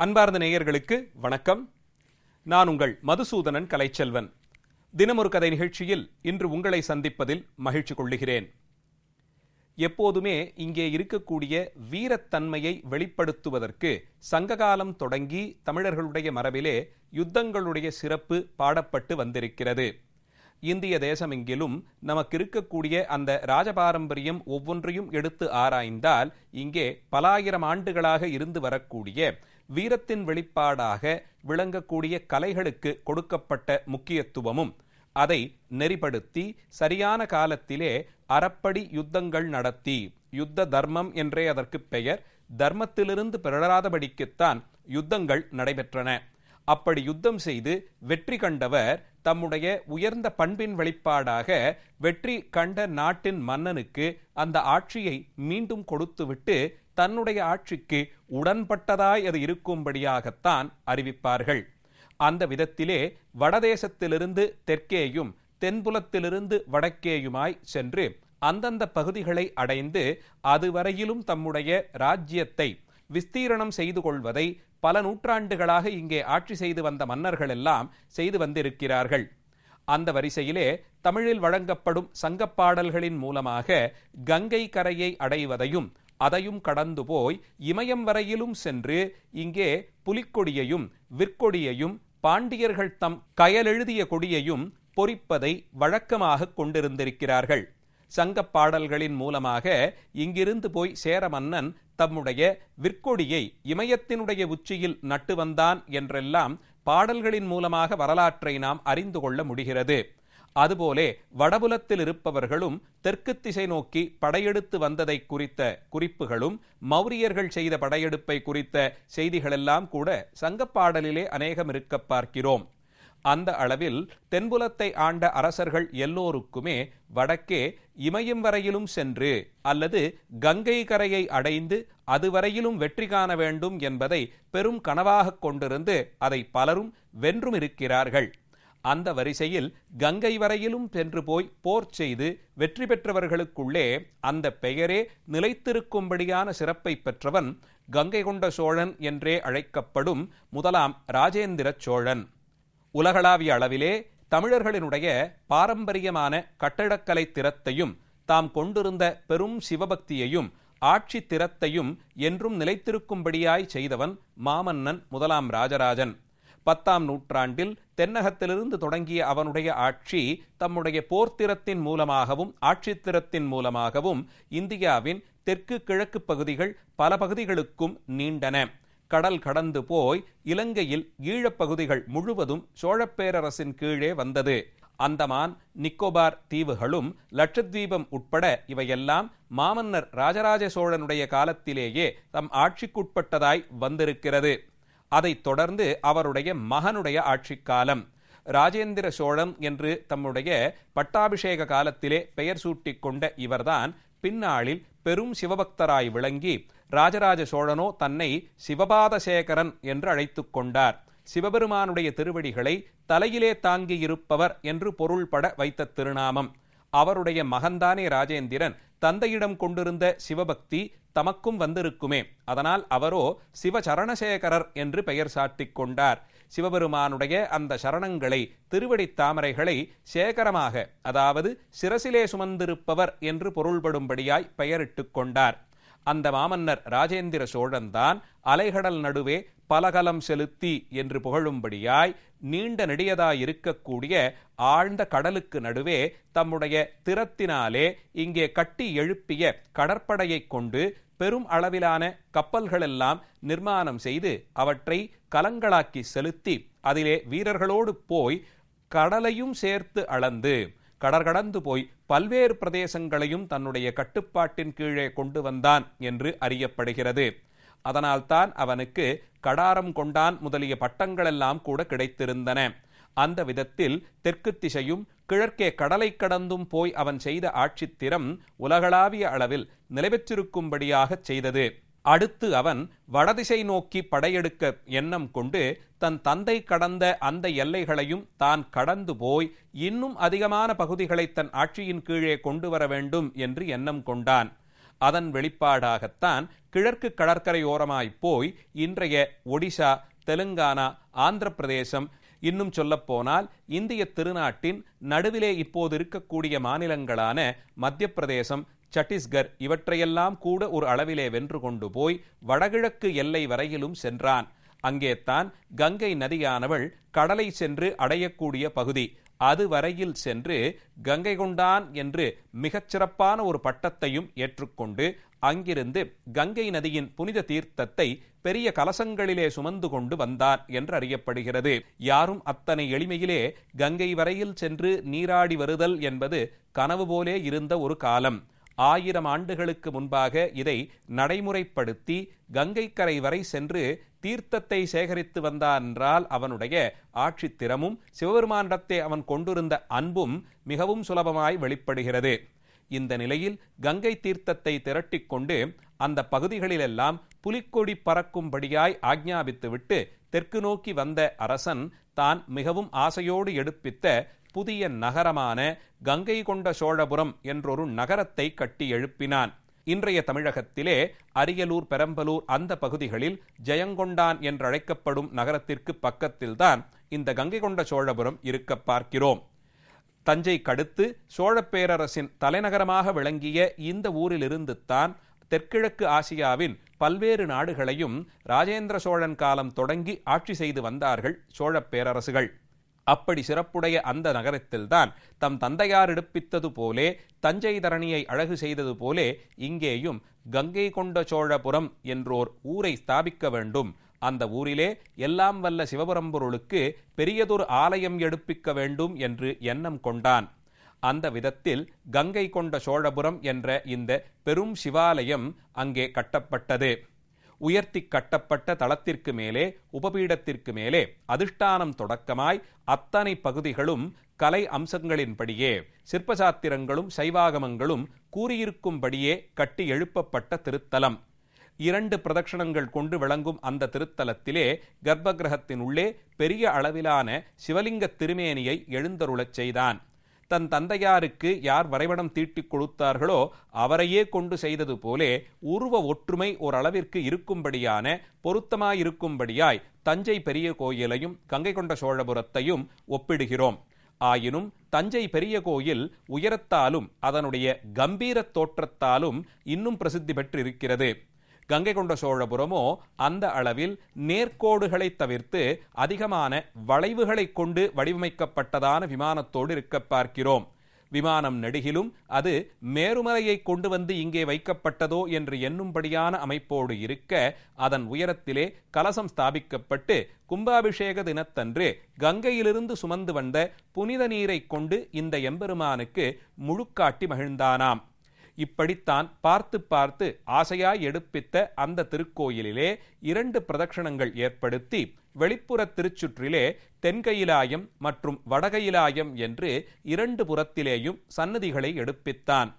அன்பார்ந்த நேயர்களுக்கு வணக்கம். நான் உங்கள் மதுசூதனன் கலைச்செல்வன். தினமொரு கதை நிகழ்ச்சியில் இன்று உங்களை சந்திப்பதில் மகிழ்ச்சி கொள்ளுகிறேன். எப்போதுமே இங்கே இருக்கக்கூடிய வீரத்தன்மையை வெளிப்படுத்துவதற்கு சங்ககாலம் தொடங்கி தமிழர்களுடைய மரபிலே யுத்தங்களுடைய சிறப்பு பாடப்பட்டு வந்திருக்கிறது. இந்திய தேசமெங்கிலும் நமக்கு இருக்கக்கூடிய அந்த ராஜபாரம்பரியம் ஒவ்வொன்றையும் எடுத்து ஆராய்ந்தால் இங்கே பலாயிரம் ஆண்டுகளாக இருந்து வரக்கூடிய வீரத்தின் வெளிப்பாடாக விளங்கக்கூடிய கலைகளுக்கு கொடுக்கப்பட்ட முக்கியத்துவமும், அதை நெறிப்படுத்தி சரியான காலத்திலே அறப்படி யுத்தங்கள் நடத்தி, யுத்த தர்மம் என்றே அதற்கு பெயர், தர்மத்திலிருந்து பிறழாதபடிக்குத்தான் யுத்தங்கள் நடைபெற்றன. அப்படி யுத்தம் செய்து வெற்றி கண்டவர் தம்முடைய உயர்ந்த பண்பின் வெளிப்பாடாக வெற்றி கண்ட நாட்டின் மன்னனுக்கு அந்த ஆட்சியை மீண்டும் கொடுத்துவிட்டு தன்னுடைய ஆட்சிக்கு உடன்பட்டதாய் அது இருக்கும்படியாகத்தான் அறிவிப்பார்கள். அந்த விதத்திலே வடதேசத்திலிருந்து தெற்கேயும் தென்புலத்திலிருந்து வடக்கேயுமாய் சென்று அந்தந்த பகுதிகளை அடைந்து அதுவரையிலும் தம்முடைய ராஜ்யத்தை விஸ்தீரணம் செய்து கொள்வதை பல நூற்றாண்டுகளாக இங்கே ஆட்சி செய்து வந்த மன்னர்கள் எல்லாம் செய்து வந்திருக்கிறார்கள். அந்த வரிசையிலே தமிழில் வழங்கப்படும் சங்கப்பாடல்களின் மூலமாக கங்கை கரையை அடைவதையும் அதையும் கடந்து போய் இமயம் வரையிலும் சென்று இங்கே புலிக்கொடியையும் விற்கொடியையும் பாண்டியர்கள் தம் கயலெழுதிய கொடியையும் பொறிப்பதை வழக்கமாக கொண்டிருந்திருக்கிறார்கள். சங்கப்பாடல்களின் மூலமாக இங்கிருந்து போய் சேர மன்னன் தம்முடைய விற்கொடியை இமயத்தினுடைய உச்சியில் நட்டு வந்தான் என்றெல்லாம் பாடல்களின் மூலமாக வரலாற்றை நாம் அறிந்து கொள்ள முடிகிறது. அதுபோலே வடபுலத்தில் இருப்பவர்களும் தெற்கு திசை நோக்கி படையெடுத்து வந்ததை குறித்த குறிப்புகளும், மௌரியர்கள் செய்த படையெடுப்பை குறித்த செய்திகளெல்லாம் கூட சங்கப்பாடலிலே அநேகம் இருக்க பார்க்கிறோம். அந்த அளவில் தென்புலத்தை ஆண்ட அரசர்கள் எல்லோருக்குமே வடக்கே இமயம் வரையிலும் சென்று அல்லது கங்கை கரையை அடைந்து அதுவரையிலும் வெற்றி காண வேண்டும் என்பதை பெரும் கனவாக கொண்டிருந்து அதை பலரும் வென்றும் இருக்கிறார்கள். அந்த வரிசையில் கங்கை வரையிலும் சென்று போய் போர் செய்து வெற்றி பெற்றவர்களுக்குள்ளே அந்த பெயரே நிலைத்திருக்கும்படியான சிறப்பை பெற்றவன் கங்கை கொண்ட சோழன் என்றே அழைக்கப்படும் முதலாம் ராஜேந்திர சோழன். உலகளாவிய அளவிலே தமிழர்களினுடைய பாரம்பரியமான கட்டடக்கலை திறத்தையும் தாம் கொண்டிருந்த பெரும் சிவபக்தியையும் ஆட்சி திறத்தையும் என்றும் நிலைத்திருக்கும்படியாய் செய்தவன் மாமன்னன் முதலாம் ராஜராஜன். 10ஆம் நூற்றாண்டில் தென்னகத்திலிருந்து தொடங்கிய அவனுடைய ஆட்சி தம்முடைய போர்த்திறத்தின் மூலமாகவும் ஆட்சித்திறத்தின் மூலமாகவும் இந்தியாவின் தெற்கு கிழக்கு பகுதிகள் பல பகுதிகளுக்கும் நீண்டன. கடல் கடந்து போய் இலங்கையில் ஈழப்பகுதிகள் முழுவதும் சோழப்பேரரசின் கீழே வந்தது. அந்தமான் நிக்கோபார் தீவுகளும் லட்சத்தீபம் உட்பட இவையெல்லாம் மாமன்னர் ராஜராஜ சோழனுடைய காலத்திலேயே தம் ஆட்சிக்குட்பட்டதாய் வந்திருக்கிறது. அதைத் தொடர்ந்து அவருடைய மகனுடைய ஆட்சி காலம். ராஜேந்திர சோழன் என்று தம்முடைய பட்டாபிஷேக காலத்திலே பெயர் சூட்டிக் கொண்ட இவர்தான் பின்னாளில் பெரும் சிவபக்தராய் விளங்கி ராஜராஜ சோழனோ தன்னை சிவபாதசேகரன் என்று அழைத்துக் கொண்டார். சிவபெருமானுடைய திருவடிகளை தலையிலே தாங்கியிருப்பவர் என்று பொருள்பட வைத்த திருநாமம். அவருடைய மகன்தானே ராஜேந்திரன். தந்தையிடம் கொண்டிருந்த சிவபக்தி தமக்கும் வந்திருக்குமே, அதனால் அவரோ சிவசரணசேகரர் என்று பெயர் சாட்டிக் கொண்டார். சிவபெருமானுடைய அந்த சரணங்களை, திருவடி தாமரைகளை சேகரமாக, அதாவது சிரசிலே சுமந்திருப்பவர் என்று பொருள்படும்படியாய் பெயரிட்டுக் கொண்டார். அந்த மாமன்னர் ராஜேந்திர சோழன்தான் அலைகடல் நடுவே பலகலம் செலுத்தி என்று புகழும்படியாய் நீண்ட நெடியதாயிருக்கக்கூடிய ஆழ்ந்த கடலுக்கு நடுவே தம்முடைய திறத்தினாலே இங்கே கட்டி எழுப்பிய கடற்படையை கொண்டு பெரும் அளவிலான கப்பல்களெல்லாம் நிர்மாணம் செய்து அவற்றை கலங்களாக்கி செலுத்தி அதிலே வீரர்களோடு போய் கடலையும் சேர்த்து அளந்து கடற்கடந்து போய் பல்வேறு பிரதேசங்களையும் தன்னுடைய கட்டுப்பாட்டின் கீழே கொண்டு வந்தான் என்று அறியப்படுகிறது. அதனால்தான் அவனுக்கு கடாரம் கொண்டான் முதலிய பட்டங்களெல்லாம் கூட கிடைத்திருந்தன. அந்த விதத்தில் தெற்கு திசையும் கிழக்கே கடலை கடந்தும் போய் அவன் செய்த ஆட்சித்திறம் உலகளாவிய அளவில் நிலைபெற்றிருக்கும்படியாகச் செய்தது. அடுத்து அவன் வடதிசை நோக்கி படையெடுக்க எண்ணம் கொண்டு தன் தந்தை கடந்த அந்த எல்லைகளையும் தான் கடந்து போய் இன்னும் அதிகமான பகுதிகளை தன் ஆட்சியின் கீழே கொண்டு வர வேண்டும் என்று எண்ணம் கொண்டான். அதன் வெளிப்பாடாகத்தான் கிழக்கு கடற்கரையோரமாய்ப் போய் இன்றைய ஒடிசா, தெலுங்கானா, ஆந்திர பிரதேசம், இன்னும் சொல்லப்போனால் இந்திய திருநாட்டின் நடுவிலே இப்போது இருக்கக்கூடிய மாநிலங்களான மத்திய பிரதேசம், சத்தீஸ்கர் இவற்றையெல்லாம் கூட ஒரு அளவிலே வென்று கொண்டு போய் வடகிழக்கு எல்லை வரையிலும் சென்றான். அங்கேத்தான் கங்கை நதியானவள் கடலை சென்று அடையக்கூடிய பகுதி. அது வரையில் சென்று கங்கை கொண்டான் என்று மிகச்சிறப்பான ஒரு பட்டத்தையும் ஏற்றுக்கொண்டு அங்கிருந்து கங்கை நதியின் புனித தீர்த்தத்தை பெரிய கலசங்களிலே சுமந்து கொண்டு வந்தான் என்று அறியப்படுகிறது. யாரும் அத்தனை எளிமையிலே கங்கை வரையில் சென்று நீராடி வருதல் என்பது கனவு போலே இருந்த ஒரு காலம். 1000 ஆண்டுகளுக்கு முன்பாக இதை நடைமுறைப்படுத்தி கங்கை கரை வரை சென்று தீர்த்தத்தை சேகரித்து வந்தான் என்றால் அவனுடைய ஆட்சி திறமும் சிவபெருமானிடத்தே அவன் கொண்டிருந்த அன்பும் மிகவும் சுலபமாய் வெளிப்படுகிறது. இந்த நிலையில் கங்கை தீர்த்தத்தை திரட்டிக் கொண்டு அந்த பகுதிகளிலெல்லாம் புலிக்கொடி பறக்கும்படியாய் ஆக்ஞாபித்துவிட்டு தெற்கு நோக்கி வந்த அரசன் தான் மிகவும் ஆசையோடு எடுப்பித்த புதிய நகரமான கங்கை கொண்ட சோழபுரம் என்றொரு நகரத்தை கட்டி எழுப்பினான். இன்றைய தமிழகத்திலே அரியலூர், பெரம்பலூர் அந்த பகுதிகளில் ஜெயங்கொண்டான் என்றழைக்கப்படும் நகரத்திற்கு பக்கத்தில்தான் இந்த கங்கை கொண்ட சோழபுரம் இருக்க பார்க்கிறோம். தஞ்சை கடுத்து சோழ பேரரசின் தலைநகரமாக விளங்கிய இந்த ஊரிலிருந்து தான் தெற்கிழக்கு ஆசியாவின் பல்வேறு நாடுகளையும் ராஜேந்திர சோழன் காலம் தொடங்கி ஆட்சி செய்து வந்தார்கள் சோழ பேரரசுகள். அப்படி சிறப்புடைய அந்த நகரத்தில்தான் தம் தந்தையார் எடுப்பித்தது போலே, தஞ்சை தரணியை அழகு செய்தது போலே இங்கேயும் கங்கை கொண்ட சோழபுரம் என்றோர் ஊரை ஸ்தாபிக்க வேண்டும். அந்த ஊரிலே எல்லாம் வல்ல சிவபரம்பொருளுக்கு பெரியதொரு ஆலயம் எடுப்பிக்க வேண்டும் என்று எண்ணம் கொண்டான். அந்த விதத்தில் கங்கை கொண்ட சோழபுரம் என்ற இந்த பெரும் சிவாலயம் அங்கே கட்டப்பட்டது. உயர்த்தி கட்டப்பட்ட தளத்திற்கு மேலே, உபபீடத்திற்கு மேலே அதிஷ்டானம் தொடக்கமாய் அத்தனை பகுதிகளும் கலை அம்சங்களின்படியே, சிற்பசாத்திரங்களும் சைவாகமங்களும் கூறியிருக்கும்படியே கட்டி எழுப்பப்பட்ட திருத்தலம். 2 பிரதட்சணங்கள் கொண்டு விளங்கும் அந்த திருத்தலத்திலே கர்ப்ப கிரகத்தின் உள்ளே பெரிய அளவிலான சிவலிங்க திருமேனியை எழுந்தருளச் செய்தான். தன் தந்தையாருக்கு யார் வரைபடம் தீட்டிக் கொடுத்தார்களோ அவரையே கொண்டு செய்தது போலே உருவ ஒற்றுமை ஓரளவிற்கு இருக்கும்படியான, பொருத்தமாயிருக்கும்படியாய் தஞ்சை பெரிய கோயிலையும் கங்கை கொண்ட சோழபுரத்தையும் ஒப்பிடுகிறோம். ஆயினும் தஞ்சை பெரிய கோயில் உயரத்தாலும் அதனுடைய கம்பீர தோற்றத்தாலும் இன்னும் பிரசித்தி பெற்றிருக்கிறது. கங்கை கொண்ட சோழபுரமோ அந்த அளவில் நேர்கோடுகளை தவிர்த்து அதிகமான வளைவுகளை கொண்டு வடிவமைக்கப்பட்டதான விமானத்தோடு இருக்க பார்க்கிறோம். விமானம் நெடுகிலும் அது மேருமலையை கொண்டு வந்து இங்கே வைக்கப்பட்டதோ என்று எண்ணும்படியான அமைப்போடு இருக்க, அதன் உயரத்திலே கலசம் ஸ்தாபிக்கப்பட்டு கும்பாபிஷேக தினத்தன்று கங்கையிலிருந்து சுமந்து வந்த புனித நீரை கொண்டு இந்த எம்பெருமானுக்கு முழுக்காட்டி மகிழ்ந்தானாம். இப்படித்தான் பார்த்து பார்த்து ஆசையாய் எடுப்பித்த அந்த திருக்கோயிலிலே 2 பிரதட்சணங்கள் ஏற்படுத்தி வெளிப்புற திருச்சுற்றிலே தென்கையிலாயம் மற்றும் வடகையிலாயம் என்று 2 புறத்திலேயும் சன்னதிகளை எடுப்பித்தான்.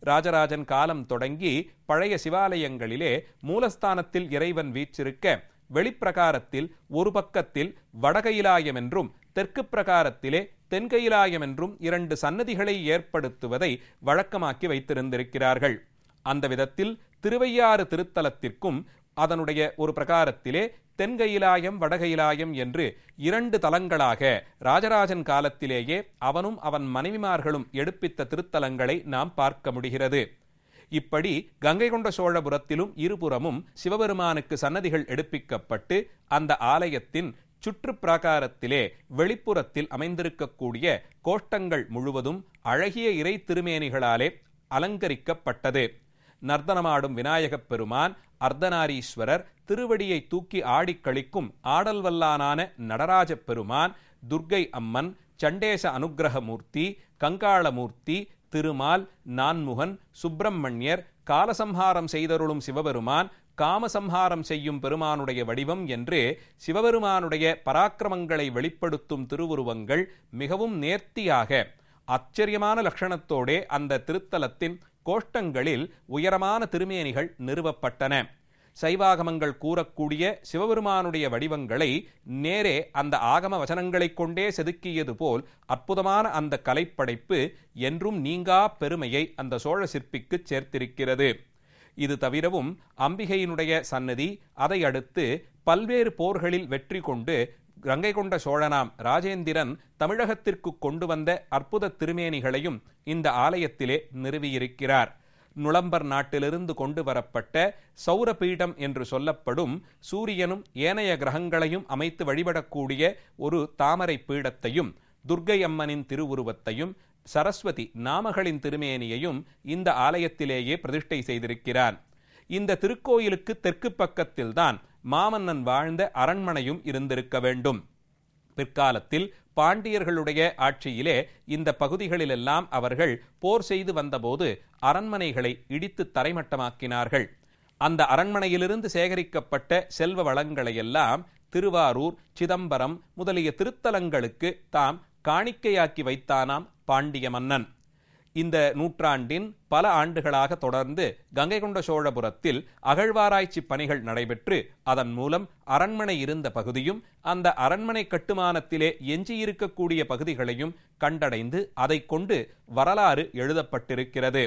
ராஜராஜன் காலம் தொடங்கி பழைய சிவாலயங்களிலே மூலஸ்தானத்தில் இறைவன் வீற்றிருக்க, வெளிப்பிரகாரத்தில் ஒரு பக்கத்தில் வடகையிலாயம் என்றும் தெற்கு பிரகாரத்திலே தென்கையிலாயம் என்றும் 2 சன்னதிகளை ஏற்படுத்துவதை வழக்கமாக்கி வைத்திருந்திருக்கிறார்கள். அந்த விதத்தில் திருவையாறு திருத்தலத்திற்கும் அதனுடைய ஒரு பிரகாரத்திலே தென்கையிலாயம், வடகையிலாயம் என்று 2 தலங்களாக ராஜராஜன் காலத்திலேயே அவனும் அவன் மனைவிமார்களும் எடுப்பித்த திருத்தலங்களை நாம் பார்க்க முடிகிறது. இப்படி கங்கை கொண்ட சோழபுரத்திலும் இருபுறமும் சிவபெருமானுக்கு சன்னதிகள் எடுப்பிக்கப்பட்டு அந்த ஆலயத்தின் சுற்று பிராகாரத்திலே வெளிப்புறத்தில் அமைந்திருக்கக்கூடிய கோஷ்டங்கள் முழுவதும் அழகிய இறை திருமேனிகளாலே அலங்கரிக்கப்பட்டது. நர்த்தனமாடும் விநாயகப் பெருமான், அர்த்தநாரீஸ்வரர், திருவடியை தூக்கி ஆடிக் கழிக்கும் ஆடல் வல்லானான நடராஜ பெருமான், துர்க்கை அம்மன், சண்டேச அனுக்கிரகமூர்த்தி, கங்காளமூர்த்தி, திருமால், நான்முகன், சுப்பிரமணியர், காலசம்ஹாரம் செய்தருளும் சிவபெருமான், காமசம்ஹாரம் செய்யும் பெருமானுடைய வடிவம் என்று சிவபெருமானுடைய பராக்கிரமங்களை வெளிப்படுத்தும் திருவுருவங்கள் மிகவும் நேர்த்தியாக ஆச்சரியமான லட்சணத்தோடே அந்த திருத்தலத்தின் கோஷ்டங்களில் உயரமான திருமேனிகள் நிறுவப்பட்டன. சைவாகமங்கள் கூறக்கூடிய சிவபெருமானுடைய வடிவங்களை நேரே அந்த ஆகம வசனங்களைக் கொண்டே செதுக்கியது போல் அற்புதமான அந்த கலைப்படைப்பு என்றும் நீங்கா பெருமையை அந்த சோழ சிற்பிக்கு சேர்த்திருக்கிறது. இது தவிரவும் அம்பிகையினுடைய சன்னதி, அதை அடுத்து பல்வேறு போர்களில் வெற்றி கொண்டு கங்கை கொண்ட சோழனாம் ராஜேந்திரன் தமிழகத்திற்கு கொண்டு வந்த அற்புத திருமேனிகளையும் இந்த ஆலயத்திலே நிறுவியிருக்கிறார். நுளம்பர் நாட்டிலிருந்து கொண்டு வரப்பட்ட சௌரபீடம் என்று சொல்லப்படும் சூரியனும் ஏனைய கிரகங்களையும் அமைத்து வழிபடக்கூடிய ஒரு தாமரை பீடத்தையும், துர்க்கை அம்மனின் திருவுருவத்தையும், சரஸ்வதி நாமகளின் திருமேனியையும் இந்த ஆலயத்திலேயே பிரதிஷ்டை செய்திருக்கிறான். இந்த திருக்கோயிலுக்கு தெற்கு பக்கத்தில்தான் மாமன்னன் வாழ்ந்த அரண்மனையும் இருந்திருக்க வேண்டும். பிற்காலத்தில் பாண்டியர்களுடைய ஆட்சியிலே இந்த பகுதிகளிலெல்லாம் அவர்கள் போர் செய்து வந்தபோது அரண்மனைகளை இடித்து தரைமட்டமாக்கினார்கள். அந்த அரண்மனையிலிருந்து சேகரிக்கப்பட்ட செல்வ வளங்களையெல்லாம் திருவாரூர், சிதம்பரம் முதலிய திருத்தலங்களுக்கு தாம் காணிக்கையாக்கி வைத்தானாம் பாண்டிய மன்னன். இந்த நூற்றாண்டின் பல ஆண்டுகளாக தொடர்ந்து கங்கை கொண்ட சோழபுரத்தில் அகழ்வாராய்ச்சி பணிகள் நடைபெற்று அதன் மூலம் அரண்மனை இருந்த பகுதியும் அந்த அரண்மனை கட்டுமானத்திலே எஞ்சியிருக்கக்கூடிய பகுதிகளையும் கண்டடைந்து அதை கொண்டு வரலாறு எழுதப்பட்டிருக்கிறது.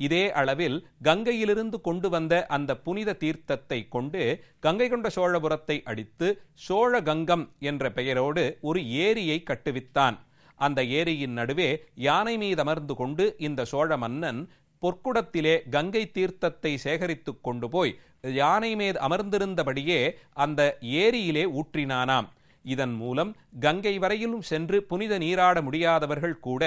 இதே அளவில் கங்கையிலிருந்து கொண்டு வந்த அந்த புனித தீர்த்தத்தை கொண்டு கங்கை கொண்ட சோழபுரத்தை அடித்து சோழகங்கம் என்ற பெயரோடு ஒரு ஏரியை கட்டுவித்தான். அந்த ஏரியின் நடுவே யானை மீது அமர்ந்து கொண்டு இந்த சோழ மன்னன் பொற்குடத்திலே கங்கை தீர்த்தத்தை சேகரித்து கொண்டு போய் யானை மீது அமர்ந்திருந்தபடியே அந்த ஏரியிலே ஊற்றினானாம். இதன் மூலம் கங்கை வரையிலும் சென்று புனித நீராட முடியாதவர்கள் கூட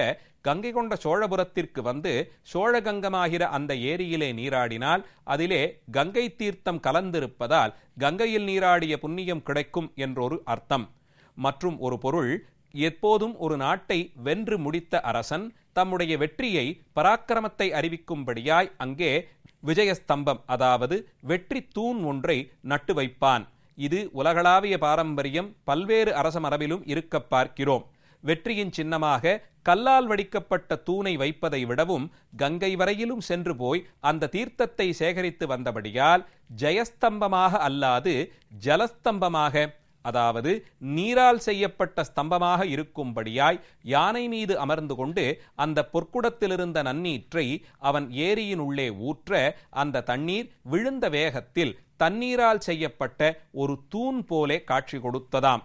கங்கை கொண்ட சோழபுரத்திற்கு வந்து சோழகங்கமாகிற அந்த ஏரியிலே நீராடினால் அதிலே கங்கை தீர்த்தம் கலந்திருப்பதால் கங்கையில் நீராடிய புண்ணியம் கிடைக்கும் என்றொரு அர்த்தம். மற்றும் ஒரு பொருள், எப்போதும் ஒரு நாட்டை வென்று முடித்த அரசன் தம்முடைய வெற்றியை, பராக்கிரமத்தை அறிவிக்கும்படியாய் அங்கே விஜயஸ்தம்பம், அதாவது வெற்றி தூண் ஒன்றை நட்டு வைப்பான். இது உலகளாவிய பாரம்பரியம், பல்வேறு அரச மரபிலும் இருக்க பார்க்கிறோம். வெற்றியின் சின்னமாக கல்லால் வடிக்கப்பட்ட தூணை வைப்பதை விடவும் கங்கை வரையிலும் சென்று போய் அந்த தீர்த்தத்தை சேகரித்து வந்தபடியால் ஜெயஸ்தம்பமாக அல்லாது ஜலஸ்தம்பமாக, அதாவது நீரால் செய்யப்பட்ட ஸ்தம்பமாக இருக்கும்படியாய் யானை மீது அமர்ந்து கொண்டு அந்த பொற்குடத்திலிருந்த நன்னீற்றை அவன் ஏரியின் உள்ளே ஊற்ற அந்த தண்ணீர் விழுந்த வேகத்தில் தண்ணீரால் செய்யப்பட்ட ஒரு தூண் போலே காட்சி கொடுத்ததாம்.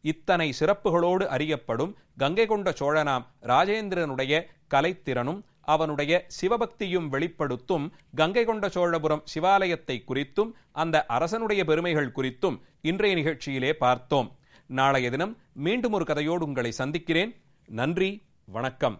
இத்தனை சிறப்புகளோடு அறியப்படும் கங்கை கொண்ட சோழனாம் ராஜேந்திரனுடைய கலைத்திறனும் அவனுடைய சிவபக்தியும் வெளிப்படுத்தும் கங்கை கொண்ட சோழபுரம் சிவாலயத்தை குறித்தும் அந்த அரசனுடைய பெருமைகள் குறித்தும் இன்றைய நிகழ்ச்சியிலே பார்த்தோம். நாளைய தினம் மீண்டும் ஒரு கதையோடு உங்களை சந்திக்கிறேன். நன்றி, வணக்கம்.